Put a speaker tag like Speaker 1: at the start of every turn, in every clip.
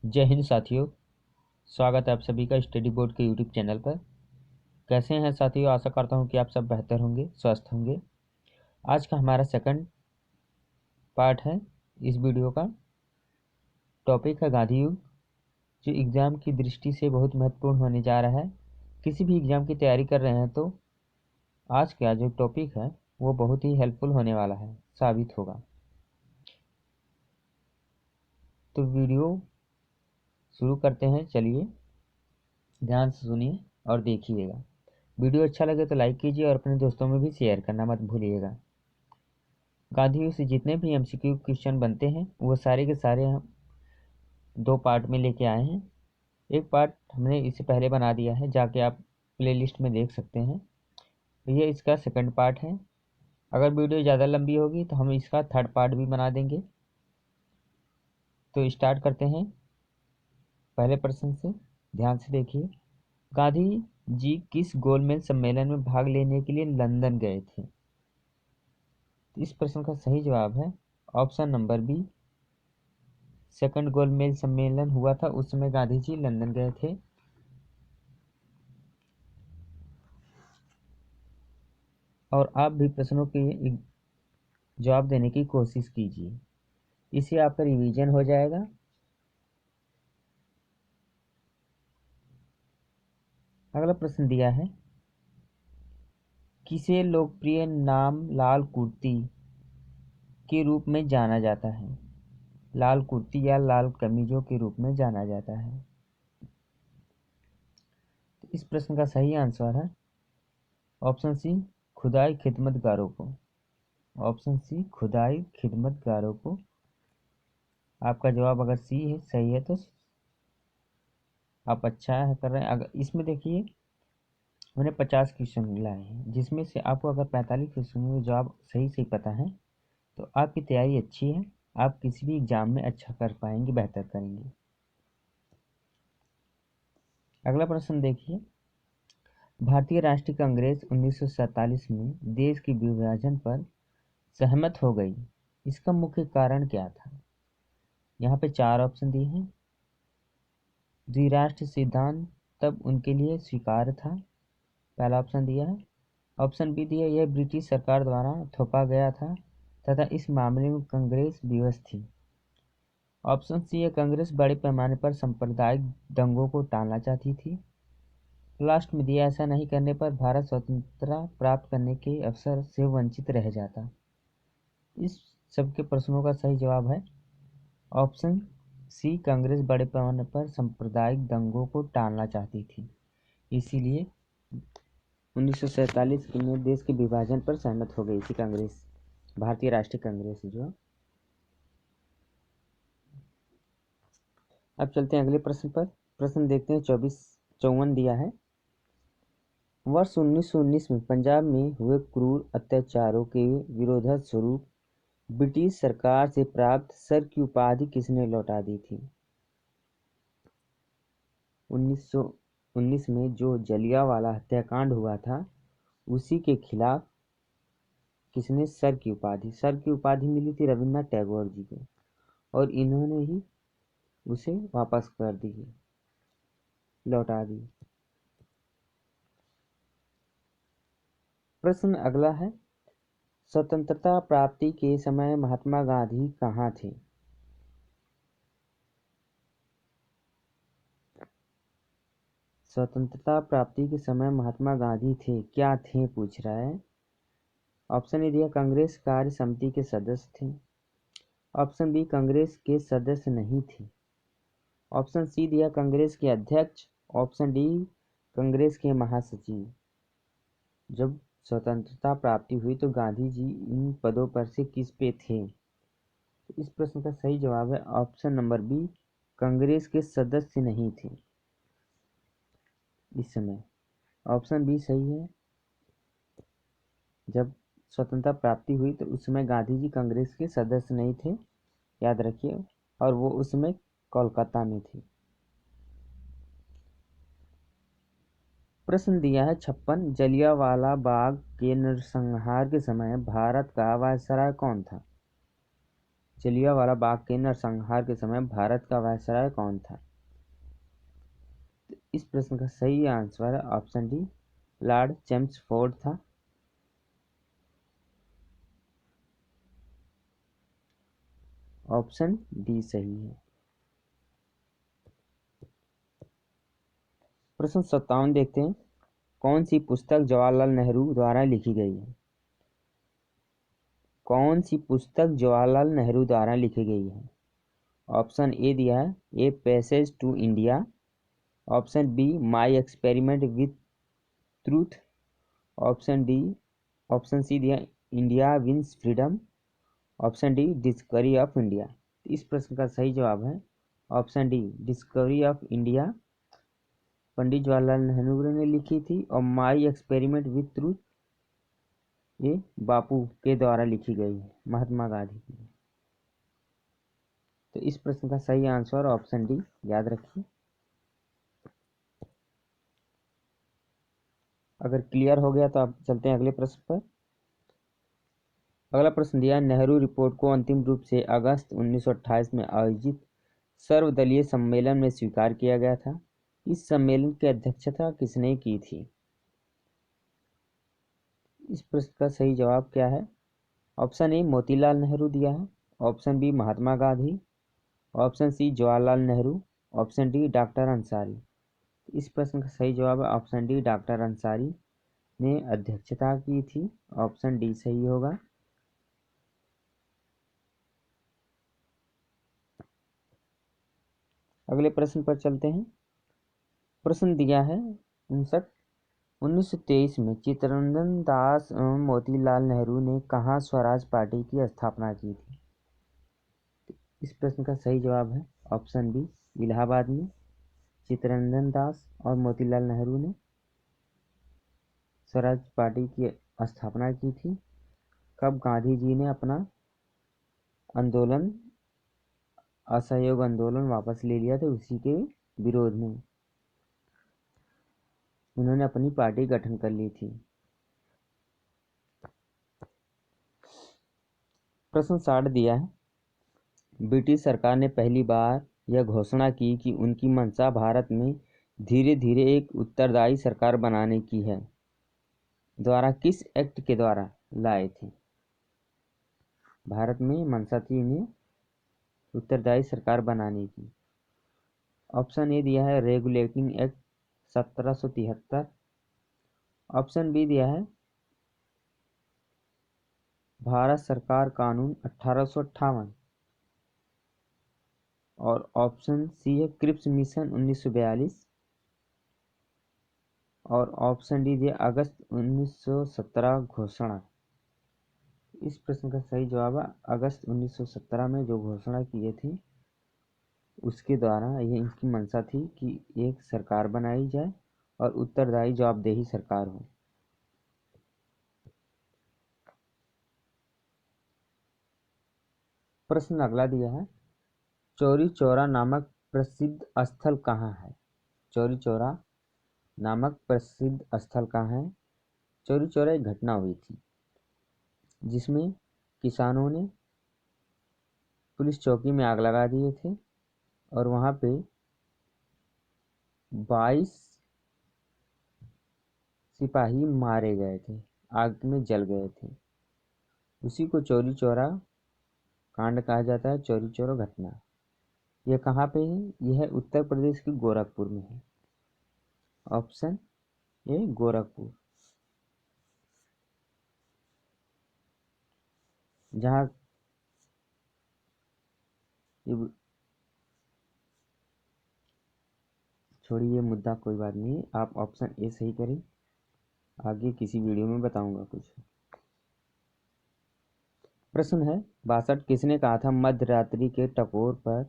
Speaker 1: जय हिंद साथियों। स्वागत है आप सभी का स्टडी बोर्ड के यूट्यूब चैनल पर। कैसे हैं साथियों? आशा करता हूं कि आप सब बेहतर होंगे, स्वस्थ होंगे। आज का हमारा सेकंड पार्ट है। इस वीडियो का टॉपिक है गांधी युग, जो एग्ज़ाम की दृष्टि से बहुत महत्वपूर्ण होने जा रहा है। किसी भी एग्ज़ाम की तैयारी कर रहे हैं तो आज का जो टॉपिक है वो बहुत ही हेल्पफुल होने वाला है, साबित होगा। तो वीडियो शुरू करते हैं। चलिए ध्यान से सुनिए और देखिएगा। वीडियो अच्छा लगे तो लाइक कीजिए और अपने दोस्तों में भी शेयर करना मत भूलिएगा। गांधी से जितने भी एमसीक्यू क्वेश्चन बनते हैं वो सारे के सारे हम दो पार्ट में लेके आए हैं। एक पार्ट हमने इससे पहले बना दिया है, जाके आप प्लेलिस्ट में देख सकते हैं। ये इसका सेकंड पार्ट है। अगर वीडियो ज़्यादा लंबी होगी तो हम इसका थर्ड पार्ट भी बना देंगे। तो स्टार्ट करते हैं पहले प्रश्न से। ध्यान से देखिए, गांधी जी किस गोलमेज सम्मेलन में भाग लेने के लिए लंदन गए थे? इस प्रश्न का सही जवाब है ऑप्शन नंबर बी। सेकंड गोलमेज सम्मेलन हुआ था, उस समय गांधी जी लंदन गए थे। और आप भी प्रश्नों के जवाब देने की कोशिश कीजिए, इससे आपका रिवीजन हो जाएगा। अगला प्रश्न दिया है, किसे लोकप्रिय नाम लाल कुर्ती के रूप में जाना जाता है? लाल कुर्ती या लाल कमीजों के रूप में जाना जाता है। तो इस प्रश्न का सही आंसर है ऑप्शन सी, खुदाई खिदमतगारों को। ऑप्शन सी, खुदाई खिदमतगारों को। आपका जवाब अगर सी है, सही है, तो आप अच्छा है कर रहे हैं। अगर इसमें देखिए मैंने 50 क्वेश्चन लाए हैं, जिसमें से आपको अगर 45 क्वेश्चन में जवाब सही सही पता है तो आपकी तैयारी अच्छी है। आप किसी भी एग्जाम में अच्छा कर पाएंगे, बेहतर करेंगे। अगला प्रश्न देखिए, भारतीय राष्ट्रीय कांग्रेस 1947 में देश के विभाजन पर सहमत हो गई, इसका मुख्य कारण क्या था? यहाँ पे चार ऑप्शन दिए हैं। द्विराष्ट्र सिद्धांत तब उनके लिए स्वीकार्य था, पहला ऑप्शन दिया है। ऑप्शन बी दिया, यह ब्रिटिश सरकार द्वारा थोपा गया था तथा इस मामले में कांग्रेस विवश थी। ऑप्शन सी है, कांग्रेस बड़े पैमाने पर सांप्रदायिक दंगों को टालना चाहती थी। लास्ट में दिया, ऐसा नहीं करने पर भारत स्वतंत्रता प्राप्त करने के अवसर से वंचित रह जाता। इस सब के प्रश्नों का सही जवाब है ऑप्शन सी, कांग्रेस बड़े पैमाने पर सांप्रदायिक दंगों को टालना चाहती थी, इसीलिए 1947 में देश के विभाजन पर सहमत हो गई थी कांग्रेस, भारतीय राष्ट्रीय कांग्रेस जो। अब चलते हैं अगले प्रश्न पर। प्रश्न देखते हैं 54 दिया है, वर्ष 1919 में पंजाब में हुए क्रूर अत्याचारों के विरोधस्वरूप ब्रिटिश सरकार से प्राप्त सर की उपाधि किसने लौटा दी थी? 1919 में जो जलियांवाला हत्याकांड हुआ था उसी के खिलाफ किसने सर की उपाधि मिली थी? रविन्द्रनाथ टैगोर जी को, और इन्होंने ही उसे वापस कर दी, लौटा दी। प्रश्न अगला है, स्वतंत्रता प्राप्ति के समय महात्मा गांधी कहाँ थे? स्वतंत्रता प्राप्ति के समय महात्मा गांधी थे, क्या थे पूछ रहा है। ऑप्शन ए दिया, कांग्रेस कार्य समिति के सदस्य थे। ऑप्शन बी, कांग्रेस के सदस्य नहीं थे। ऑप्शन सी दिया, कांग्रेस के अध्यक्ष। ऑप्शन डी, कांग्रेस के महासचिव। जब स्वतंत्रता प्राप्ति हुई तो गांधी जी इन पदों पर से किस पे थे? तो इस प्रश्न का सही जवाब है ऑप्शन नंबर बी, कांग्रेस के सदस्य नहीं थे इस समय। ऑप्शन बी सही है। जब स्वतंत्रता प्राप्ति हुई तो उस समय गांधी जी कांग्रेस के सदस्य नहीं थे, याद रखिए, और वो उस समय कोलकाता में थे। प्रश्न दिया है 56, जलियांवाला बाग के नरसंहार के समय भारत का वायसराय कौन था? जलियांवाला बाग के नरसंहार के समय भारत का वायसराय कौन था? तो इस प्रश्न का सही आंसर है ऑप्शन डी, लॉर्ड चेम्सफोर्ड था। ऑप्शन डी सही है। प्रश्न 57 देखते हैं। कौन सी पुस्तक जवाहरलाल नेहरू द्वारा लिखी गई है? कौन सी पुस्तक जवाहरलाल नेहरू द्वारा लिखी गई है? ऑप्शन ए दिया है, A passage to India. Option B, my experiment with truth. Option D, option C दिया, India wins freedom. Option D, discovery of India. इस प्रश्न का सही जवाब है option D, discovery of India. Pandit Jawaharlal Nehru ने लिखी थी। और माई एक्सपेरिमेंट विथ ट्रूथ ये बापू के द्वारा लिखी गई है, महात्मा गांधी की। तो इस प्रश्न का सही आंसर ऑप्शन डी, याद रखिए। अगर क्लियर हो गया तो आप चलते हैं अगले प्रश्न पर। अगला प्रश्न दिया, नेहरू रिपोर्ट को अंतिम रूप से अगस्त 1928 में आयोजित सर्वदलीय सम्मेलन में स्वीकार किया गया था। इस सम्मेलन की अध्यक्षता किसने की थी? इस प्रश्न का सही जवाब क्या है? ऑप्शन ए, मोतीलाल नेहरू दिया है। Option B, Mahatma Gandhi. Option C, Jawaharlal Nehru. Option D, doctor Ansari. इस प्रश्न का सही जवाब है ऑप्शन डी, डॉक्टर अंसारी ने अध्यक्षता की थी। ऑप्शन डी सही होगा। अगले प्रश्न पर चलते हैं। प्रश्न दिया है 1923 में चित्तरंजन दास एवं मोतीलाल नेहरू ने कहाँ स्वराज पार्टी की स्थापना की थी? इस प्रश्न का सही जवाब है ऑप्शन बी, इलाहाबाद में चित्तरंजन दास और मोतीलाल नेहरू ने स्वराज पार्टी की स्थापना की थी। कब गांधी जी ने अपना आंदोलन, असहयोग आंदोलन वापस ले लिया था, उसी के विरोध में उन्होंने अपनी पार्टी गठन कर ली थी। प्रश्न 60 दिया है, ब्रिटिश सरकार ने पहली बार यह घोषणा की कि उनकी मंशा भारत में धीरे धीरे एक उत्तरदायी सरकार बनाने की है, द्वारा किस एक्ट के द्वारा लाए थे? भारत में मंशा थी इन्हें उत्तरदायी सरकार बनाने की। ऑप्शन ए दिया है, रेगुलेटिंग एक्ट 1773। ऑप्शन बी दिया है, भारत सरकार कानून 1858। और ऑप्शन सी है, क्रिप्स मिशन 1942। और ऑप्शन डी दिया, अगस्त 1917 घोषणा। इस प्रश्न का सही जवाब है अगस्त 1917 में जो घोषणा किए थे उसके द्वारा ये इनकी मंशा थी कि एक सरकार बनाई जाए और उत्तरदायी जवाबदेही सरकार हो। प्रश्न अगला दिया है, चौरी चौरा नामक प्रसिद्ध स्थल कहाँ है? चौरी चौरा नामक प्रसिद्ध स्थल कहाँ है? चौरी चौरा एक घटना हुई थी जिसमें किसानों ने पुलिस चौकी में आग लगा दिए थे और वहाँ पे 22 सिपाही मारे गए थे, आग में जल गए थे। उसी को चौरी चौरा कांड कहा जाता है, चौरी चौरा घटना। यह कहाँ पे है? यह है उत्तर प्रदेश के गोरखपुर में है। ऑप्शन ए, गोरखपुर। जहाँ छोड़िए ये मुद्दा, कोई बात नहीं, आप ऑप्शन ए सही करें। आगे किसी वीडियो में बताऊंगा कुछ। प्रश्न है 62, किसने कहा था मध्य रात्रि के टकोर पर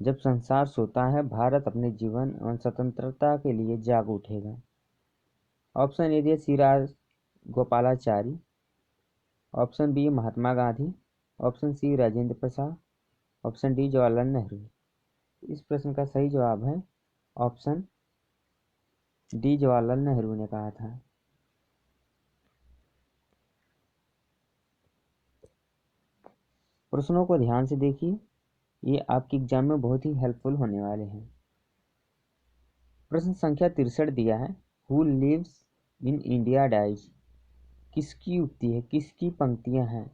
Speaker 1: जब संसार सोता है भारत अपने जीवन एवं स्वतंत्रता के लिए जाग उठेगा? ऑप्शन ए दिए, Shri Gopalachari. Option B, Mahatma Gandhi. Option C, Rajendra Prasad. Option D, Jawaharlal Nehru. इस प्रश्न का सही जवाब है ऑप्शन डी, जवाहरलाल नेहरू ने कहा था। प्रश्नों को ध्यान से देखिए, ये आपके एग्जाम में बहुत ही हेल्पफुल होने वाले हैं। प्रश्न संख्या 63 दिया है, who lives in India dies. किसकी उक्ति है, किसकी पंक्तियां हैं,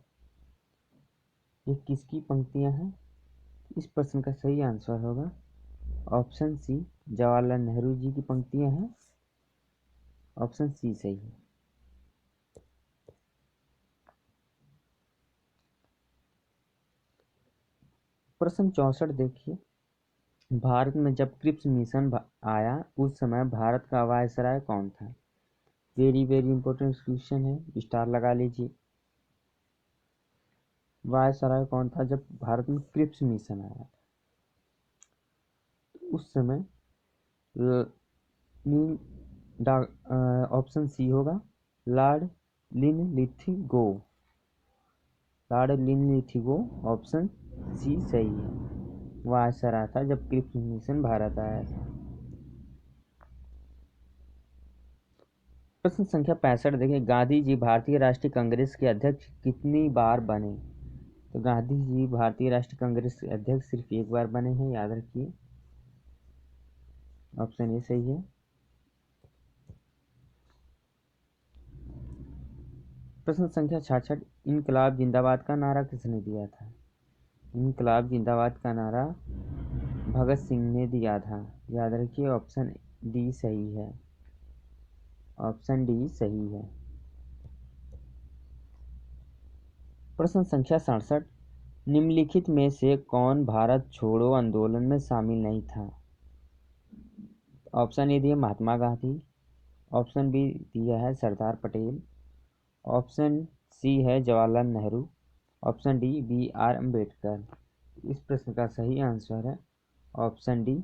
Speaker 1: ये किसकी पंक्तियां हैं? इस प्रश्न का सही आंसर होगा ऑप्शन सी, जवाहरलाल नेहरू जी की पंक्तियां हैं। ऑप्शन सी सही है। प्रश्न 64 देखिए, भारत में जब क्रिप्स मिशन आया उस समय भारत का वायसराय कौन था? वेरी वेरी इंपॉर्टेंट क्वेश्चन है, स्टार लगा लीजिए। वायसराय कौन था जब भारत में क्रिप्स मिशन आया था? उस समय ऑप्शन सी होगा लॉर्ड लिनलिथिगो। लॉर्ड लिनलिथिगो, ऑप्शन सी सही है। वायसराय था जब क्रिप्स मिशन भारत आया था। प्रश्न संख्या 65 देखिए, गांधी जी भारतीय राष्ट्रीय कांग्रेस के अध्यक्ष कितनी बार बने? तो गांधी जी भारतीय राष्ट्रीय कांग्रेस के अध्यक्ष सिर्फ एक बार बने हैं, याद रखिए। ऑप्शन ए सही है। प्रश्न संख्या 66, इनकलाब जिंदाबाद का नारा किसने दिया था? इनकलाब जिंदाबाद का नारा भगत सिंह ने दिया था, याद रखिए। ऑप्शन डी सही है। ऑप्शन डी सही है। प्रश्न संख्या 67, निम्नलिखित में से कौन भारत छोड़ो आंदोलन में शामिल नहीं था? ऑप्शन ए दिया महात्मा गांधी, ऑप्शन बी दिया है सरदार पटेल, ऑप्शन सी है Jawaharlal Nehru, option D B R Ambedkar. इस प्रश्न का सही आंसर है ऑप्शन डी,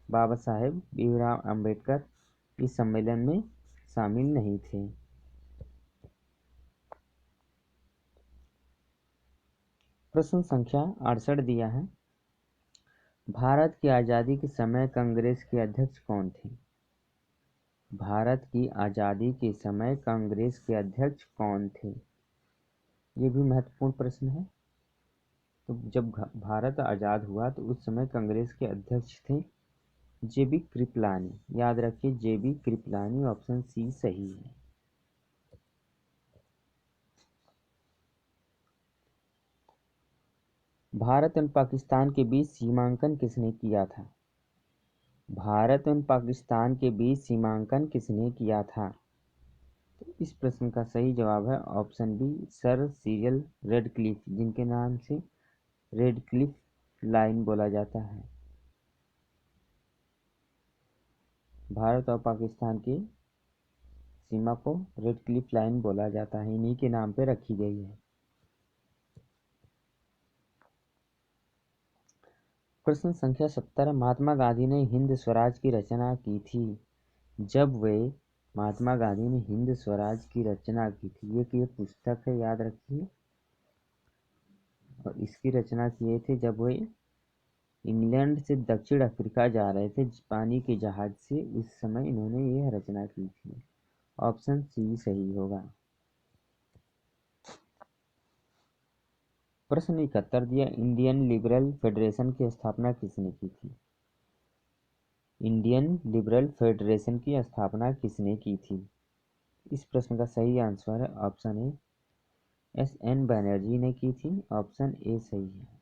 Speaker 1: बाबा साहेब भीमराव अम्बेडकर इस सम्मेलन में शामिल नहीं थे। प्रश्न संख्या 68 दिया है, भारत की आज़ादी के समय कांग्रेस के अध्यक्ष कौन थे? भारत की आज़ादी के समय कांग्रेस के अध्यक्ष कौन थे? ये भी महत्वपूर्ण प्रश्न है। तो जब भारत आज़ाद हुआ तो उस समय कांग्रेस के अध्यक्ष थे जेबी कृपलानी, याद रखिए जेबी कृपलानी। ऑप्शन सी सही है। भारत और पाकिस्तान के बीच सीमांकन किसने किया था? भारत और पाकिस्तान के बीच सीमांकन किसने किया था? तो इस प्रश्न का सही जवाब है option B, Sir Cyril Radcliffe, जिनके नाम से रेडक्लिफ लाइन बोला जाता है। भारत और पाकिस्तान की सीमा को रेडक्लिफ लाइन बोला जाता है, इन्हीं के नाम पे रखी गई है। प्रश्न संख्या 70, महात्मा गांधी ने हिंद स्वराज की रचना की थी जब वे महात्मा गांधी ने हिंद स्वराज की रचना की थी, ये पुस्तक है, याद रखिए। और इसकी रचना किए थे जब वे इंग्लैंड से दक्षिण अफ्रीका जा रहे थे पानी के जहाज से, उस समय इन्होंने यह रचना की थी। ऑप्शन सी सही होगा। प्रश्न 71 दिया, इंडियन लिबरल फेडरेशन की स्थापना किसने की थी? इंडियन लिबरल फेडरेशन की स्थापना किसने की थी? इस प्रश्न का सही आंसर है ऑप्शन ए, एस.एन. बनर्जी ने की थी। ऑप्शन ए सही है।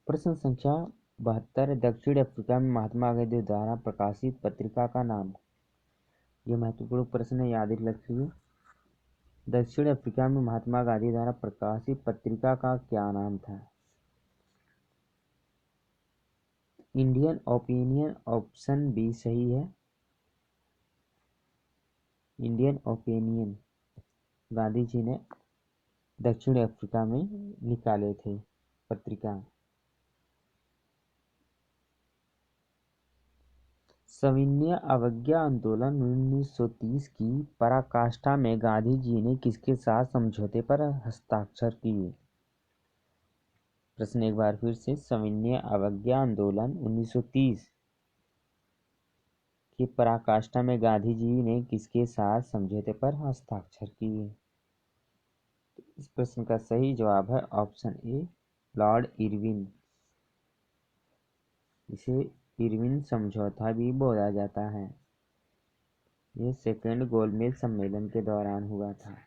Speaker 1: प्रश्न संख्या 72, दक्षिण अफ्रीका में महात्मा गांधी द्वारा प्रकाशित पत्रिका का नाम। यह महत्वपूर्ण प्रश्न है, याद रखिए। दक्षिण अफ्रीका में महात्मा गांधी द्वारा प्रकाशित पत्रिका का क्या नाम था? इंडियन ओपिनियन, ऑप्शन बी सही है। इंडियन ओपिनियन गांधी जी ने दक्षिण अफ्रीका में निकाले थे पत्रिका। सविनय अवज्ञा आंदोलन 1930 की पराकाष्ठा में गांधी जी ने किसके साथ समझौते पर हस्ताक्षर किए? प्रश्न एक बार फिर से, सविनय अवज्ञा आंदोलन 1930 कि पराकाष्ठा में गांधी जी ने किसके साथ समझौते पर हस्ताक्षर किए? इस प्रश्न का सही जवाब है ऑप्शन ए, लॉर्ड इरविन। इसे इरविन समझौता भी बोला जाता है। ये सेकेंड गोलमेज सम्मेलन के दौरान हुआ था।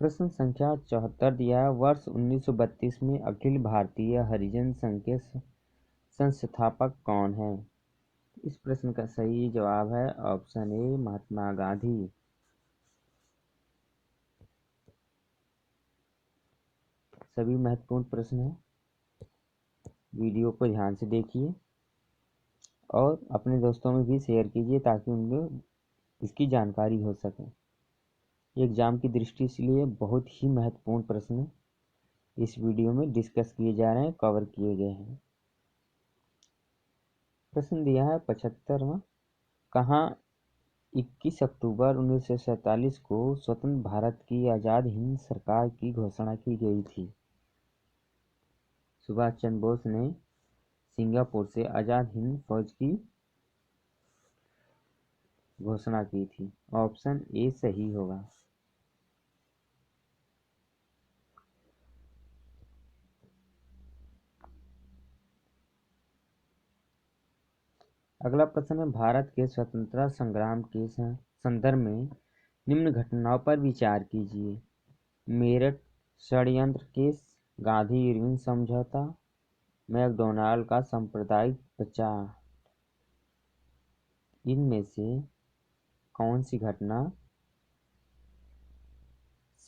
Speaker 1: प्रश्न संख्या 74 दिया है, वर्ष 1932 में अखिल भारतीय हरिजन संघ के संस्थापक कौन है? इस प्रश्न का सही जवाब है ऑप्शन ए, महात्मा गांधी। सभी महत्वपूर्ण प्रश्न हैं, वीडियो को ध्यान से देखिए और अपने दोस्तों में भी शेयर कीजिए ताकि उनको इसकी जानकारी हो सके। एग्जाम की दृष्टि से लिए बहुत ही महत्वपूर्ण प्रश्न इस वीडियो में डिस्कस किए जा रहे हैं, कवर किए गए हैं। प्रश्न दिया है 75वां, कहाँ 21 अक्टूबर 1947 को स्वतंत्र भारत की आज़ाद हिंद सरकार की घोषणा की गई थी? सुभाष चंद्र बोस ने सिंगापुर से आज़ाद हिंद फौज की घोषणा की थी। ऑप्शन ए सही होगा। अगला प्रश्न है, भारत के स्वतंत्रता संग्राम के संदर्भ में निम्न घटनाओं पर विचार कीजिए। मेरठ षड्यंत्र केस, गांधी इरविन समझौता, मैकडोनाल्ड का सांप्रदायिक प्रचार। इनमें से कौन सी घटना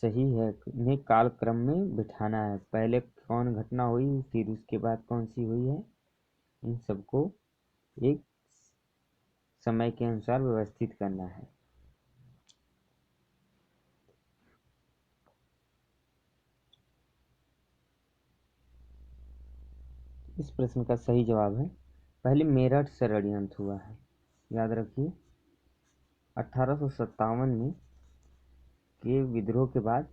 Speaker 1: सही है? इन्हें कालक्रम में बिठाना है, पहले कौन घटना हुई फिर उसके बाद कौन सी हुई है, इन सबको एक समय के अनुसार व्यवस्थित करना है। इस प्रश्न का सही जवाब है पहले मेरठ षड्यंत्र हुआ है। याद रखिए 1857 में के विद्रोह के बाद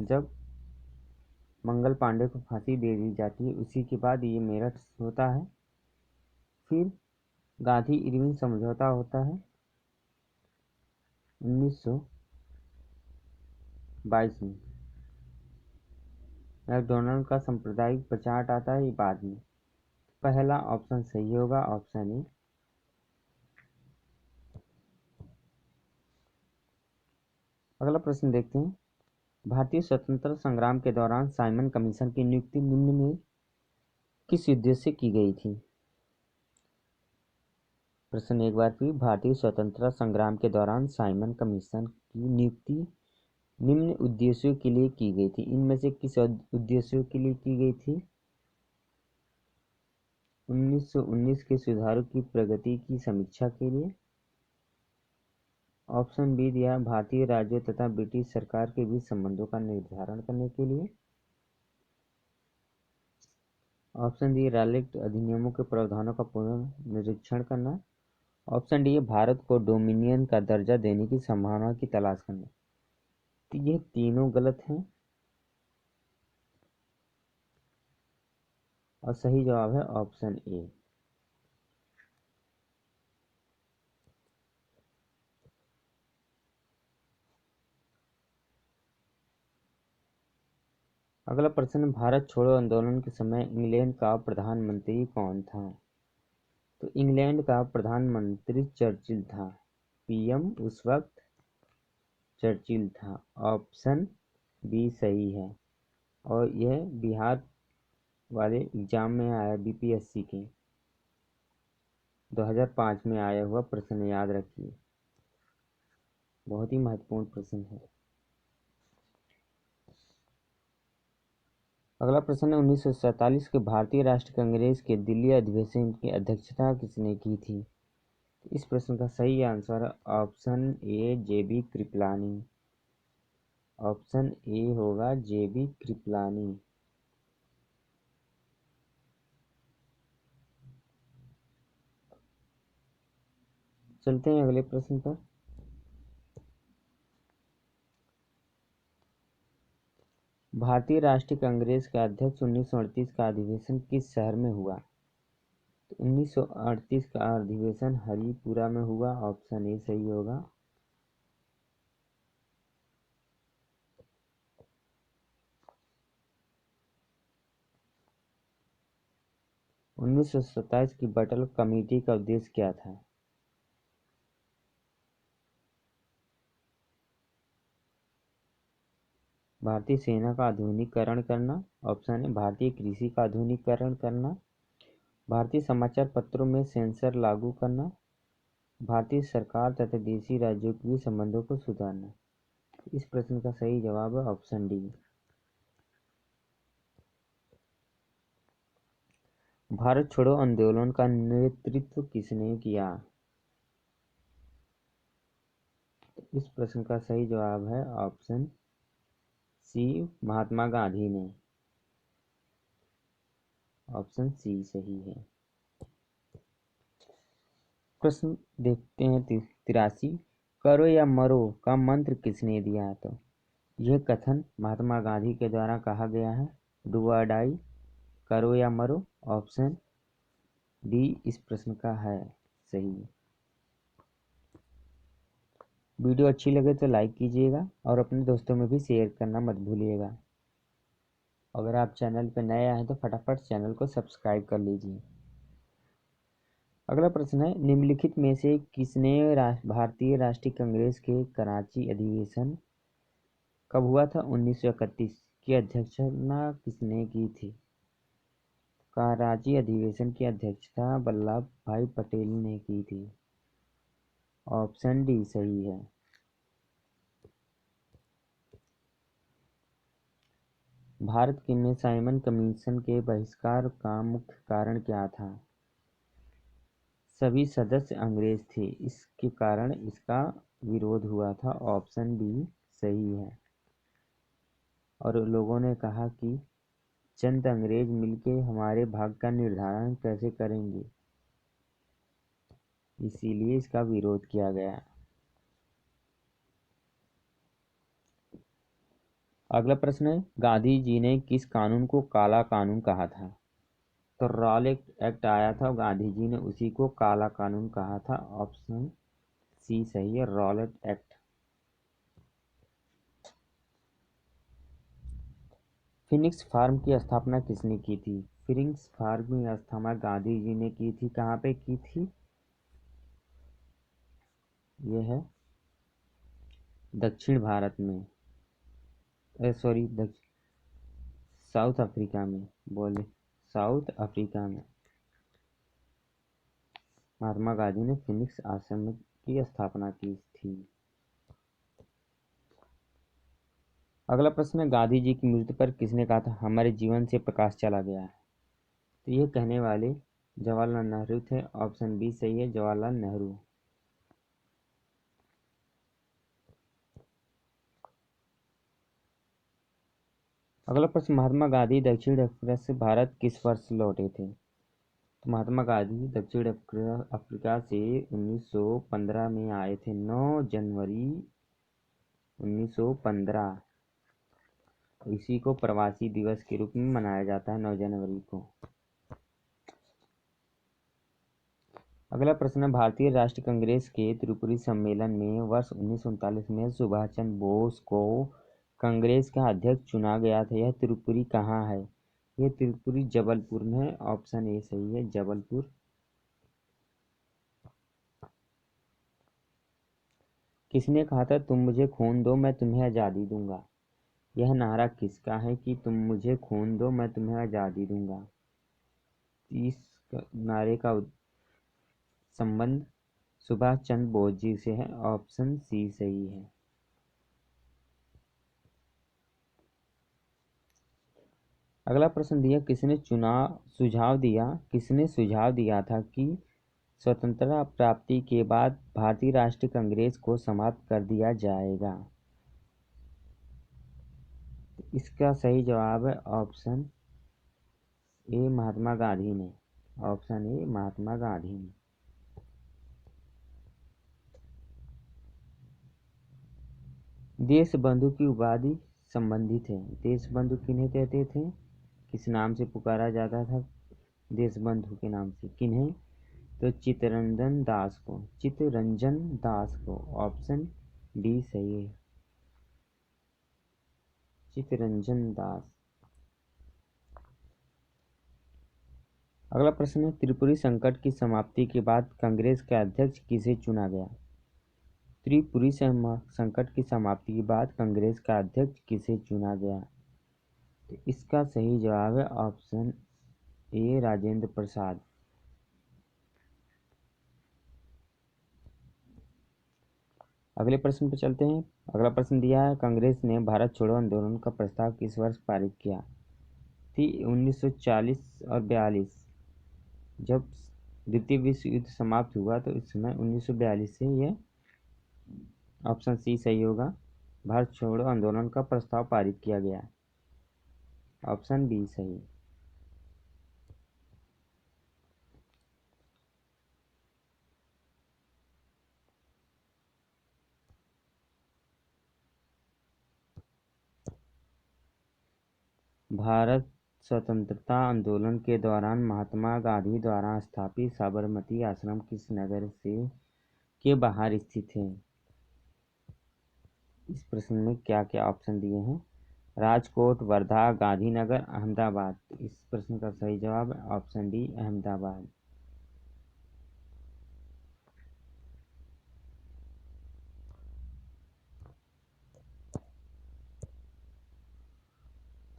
Speaker 1: जब मंगल पांडे को फांसी दे दी जाती है, उसी के बाद ये मेरठ होता है। फिर गांधी इरविन समझौता होता है 1922 में। मैकडोनाल्ड का सांप्रदायिक प्रचार आता है ये बाद में। पहला ऑप्शन सही होगा, ऑप्शन ए। अगला प्रश्न देखते हैं, भारतीय स्वतंत्रता संग्राम के दौरान साइमन कमीशन की नियुक्ति निम्न में किस उद्देश्य से की गई थी? प्रश्न एक बार फिर, भारतीय स्वतंत्रता संग्राम के दौरान साइमन कमीशन की नियुक्ति निम्न उद्देश्यों के लिए की गई थी? इनमें से किस उद्देश्यों के लिए की गई थी? 1919 के सुधारों की प्रगति की समीक्षा के लिए। ऑप्शन बी दिया, भारतीय राज्यों तथा ब्रिटिश सरकार के बीच संबंधों का निर्धारण करने के लिए। ऑप्शन डी, रॉलेट अधिनियमों के प्रावधानों का पुनर्निरीक्षण करना। ऑप्शन डी, भारत को डोमिनियन का दर्जा देने की संभावना की तलाश करना। तो ये तीनों गलत हैं और सही जवाब है ऑप्शन ए। अगला प्रश्न, भारत छोड़ो आंदोलन के समय इंग्लैंड का प्रधानमंत्री कौन था? तो इंग्लैंड का प्रधानमंत्री चर्चिल था। पीएम उस वक्त चर्चिल था। ऑप्शन बी सही है और यह बिहार वाले एग्जाम में आया, बीपीएससी के 2005 में आया हुआ प्रश्न, याद रखिए, बहुत ही महत्वपूर्ण प्रश्न है। अगला प्रश्न है, 1947 के भारतीय राष्ट्रीय कांग्रेस के दिल्ली अधिवेशन की अध्यक्षता किसने की थी? इस प्रश्न का सही आंसर है option A, J B Kripalani. Option A होगा जेबी कृपलानी। चलते हैं अगले प्रश्न पर। भारतीय राष्ट्रीय कांग्रेस का अध्यक्ष 1938 का अधिवेशन किस शहर में हुआ? 1938 का अधिवेशन हरिपुरा में हुआ। ऑप्शन ए सही होगा। 1927 की बटल कमेटी का उद्देश्य क्या था? भारतीय सेना का आधुनिकीकरण करना। ऑप्शन ए भारतीय कृषि का आधुनिकीकरण करना। भारतीय समाचार पत्रों में सेंसर लागू करना। भारतीय सरकार तथा देशी राज्यों के बीच संबंधों को सुधारना। इस प्रश्न का सही जवाब है ऑप्शन डी। भारत छोड़ो आंदोलन का नेतृत्व किसने किया? इस प्रश्न का सही जवाब है ऑप्शन सी, महात्मा गांधी ने। ऑप्शन सी सही है। प्रश्न देखते हैं 83। करो या मरो का मंत्र किसने दिया? तो यह कथन महात्मा गांधी के द्वारा कहा गया है। डू और डाई, करो या मरो। ऑप्शन डी इस प्रश्न का है सही। वीडियो अच्छी लगे तो लाइक कीजिएगा और अपने दोस्तों में भी शेयर करना मत भूलिएगा। अगर आप चैनल पर नए आए हैं तो फटाफट चैनल को सब्सक्राइब कर लीजिए। अगला प्रश्न है, निम्नलिखित में से किसने भारतीय राष्ट्रीय कांग्रेस के कराची अधिवेशन कब हुआ था? 1931 की अध्यक्षता किसने की थी? कराची अधिवेशन की अध्यक्षता वल्लभ भाई पटेल ने की थी। ऑप्शन डी सही है। भारत के में साइमन कमीशन के बहिष्कार का मुख्य कारण क्या था? सभी सदस्य अंग्रेज थे, इसके कारण इसका विरोध हुआ था। ऑप्शन बी सही है। और लोगों ने कहा कि चंद अंग्रेज मिलके हमारे भाग्य का निर्धारण कैसे करेंगे, इसीलिए इसका विरोध किया गया। अगला प्रश्न है, गांधी जी ने किस कानून को काला कानून कहा था? तो रॉलेट एक्ट आया था, गांधी जी ने उसी को काला कानून कहा था। ऑप्शन सी सही है, रॉलेट एक्ट। फिनिक्स फार्म की स्थापना किसने की थी? फिनिक्स फार्म की स्थापना गांधी जी ने की थी। कहाँ पे की थी? यह है दक्षिण भारत में, सॉरी साउथ अफ्रीका में, बोले साउथ अफ्रीका में महात्मा गांधी ने फिनिक्स आश्रम की स्थापना की थी। अगला प्रश्न है, गांधी जी की मृत्यु पर किसने कहा था हमारे जीवन से प्रकाश चला गया है? तो ये कहने वाले जवाहरलाल नेहरू थे। ऑप्शन बी सही है, जवाहरलाल नेहरू। अगला प्रश्न, महात्मा गांधी दक्षिण अफ्रीका से भारत किस वर्ष लौटे थे? तो महात्मा गांधी दक्षिण अफ्रीका से 1915 में आए थे। 9 जनवरी 1915। इसी को प्रवासी दिवस के रूप में मनाया जाता है 9 जनवरी को। अगला प्रश्न, भारतीय राष्ट्रीय कांग्रेस के त्रिपुरी सम्मेलन में वर्ष 1939 में सुभाष चंद्र बोस को कांग्रेस का अध्यक्ष चुना गया था। यह त्रिपुरी कहाँ है? यह त्रिपुरी जबलपुर में है। ऑप्शन ए सही है, जबलपुर। किसने कहा था तुम मुझे खून दो मैं तुम्हें आज़ादी दूंगा? यह नारा किसका है कि तुम मुझे खून दो मैं तुम्हें आज़ादी दूंगा? इस नारे का संबंध सुभाष चंद्र बोस जी से है। ऑप्शन सी सही है। अगला प्रश्न दिया, किसने सुझाव दिया था कि स्वतंत्रता प्राप्ति के बाद भारतीय राष्ट्रीय कांग्रेस को समाप्त कर दिया जाएगा? इसका सही जवाब है ऑप्शन ए, महात्मा गांधी ने। ऑप्शन ए, महात्मा गांधी ने। देश बंधु की उपाधि संबंधित है। देशबंधु किन्हें कहते थे? किस नाम से पुकारा जाता था देशबंधु के नाम से? किन्हें? तो चित्तरंजन दास को। चित्तरंजन दास को। ऑप्शन डी सही है, चित्तरंजन दास। अगला प्रश्न है, त्रिपुरी संकट की समाप्ति के बाद कांग्रेस का अध्यक्ष किसे चुना गया? त्रिपुरी संकट की समाप्ति के बाद कांग्रेस का अध्यक्ष किसे चुना गया? तो इसका सही जवाब है ऑप्शन ए, राजेंद्र प्रसाद। अगले प्रश्न पर चलते हैं। अगला प्रश्न दिया है, कांग्रेस ने भारत छोड़ो आंदोलन का प्रस्ताव किस वर्ष पारित किया? थी 1940 और 42। जब द्वितीय विश्व युद्ध समाप्त हुआ तो इस समय 1942 से यह ऑप्शन सी सही होगा, भारत छोड़ो आंदोलन का प्रस्ताव पारित किया गया। ऑप्शन बी सही। भारत स्वतंत्रता आंदोलन के दौरान महात्मा गांधी द्वारा स्थापित साबरमती आश्रम किस नगर से के बाहर स्थित है? इस प्रश्न में क्या क्या ऑप्शन दिए हैं? राजकोट, वर्धा, गांधीनगर, अहमदाबाद। इस प्रश्न का सही जवाब है ऑप्शन डी, अहमदाबाद।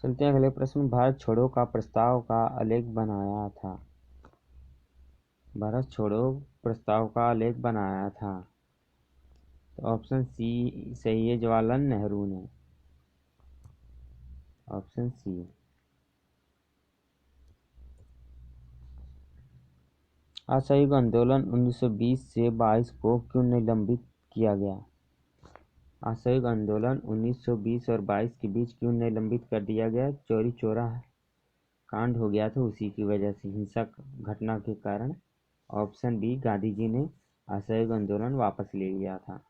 Speaker 1: चलते हैं अगले प्रश्न। भारत छोड़ो का प्रस्ताव का आलेख बनाया था? भारत छोड़ो प्रस्ताव का आलेख बनाया था, तो ऑप्शन सी सही है, जवाहरलाल नेहरू ने। Option C. असहयोग आंदोलन 1920 से 22 को क्यों निलंबित किया गया? असहयोग आंदोलन 1920 और 22 के बीच क्यों निलंबित कर दिया गया? चौरी चौरा कांड हो गया था, उसी की वजह से, हिंसक घटना के कारण। ऑप्शन बी, गांधी जी ने असहयोग आंदोलन वापस ले लिया था।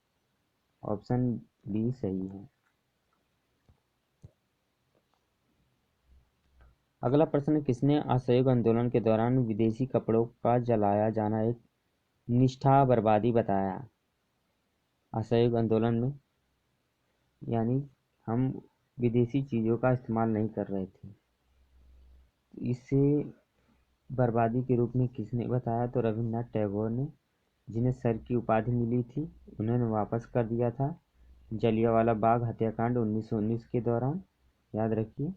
Speaker 1: ऑप्शन बी सही है। अगला प्रश्न, किसने असहयोग आंदोलन के दौरान विदेशी कपड़ों का जलाया जाना एक निष्ठा बर्बादी बताया? असहयोग आंदोलन में यानी हम विदेशी चीज़ों का इस्तेमाल नहीं कर रहे थे, इसे बर्बादी के रूप में किसने बताया? तो रविन्द्रनाथ टैगोर ने, जिन्हें सर की उपाधि मिली थी, उन्होंने वापस कर दिया था जलियांवाला बाग हत्याकांड 1919 के दौरान। याद रखिए।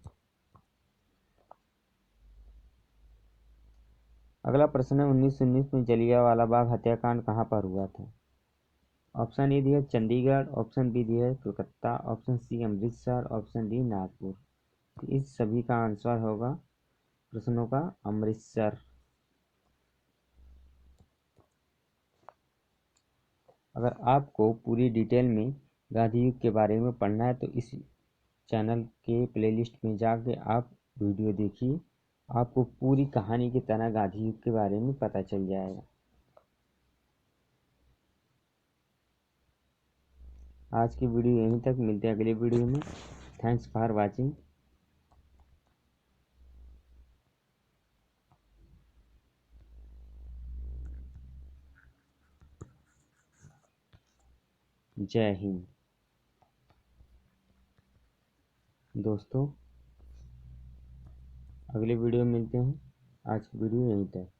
Speaker 1: अगला प्रश्न है, 1919 में जलियांवाला बाग हत्याकांड कहाँ पर हुआ था? ऑप्शन ए दिया चंडीगढ़, ऑप्शन बी दिया Kolkata, option C Amritsar, option D Nagpur. इस सभी का आंसर होगा प्रश्नों का अमृतसर। अगर आपको पूरी डिटेल में गांधी युग के बारे में पढ़ना है तो इस चैनल के प्लेलिस्ट में जाके आप वीडियो देखिए, आपको पूरी कहानी की तरह गांधी युग के बारे में पता चल जाएगा। आज की वीडियो यहीं तक, मिलते हैं अगले वीडियो में। Thanks for watching. जय हिंद दोस्तों, अगले वीडियो में मिलते हैं। आज की वीडियो यहीं तक।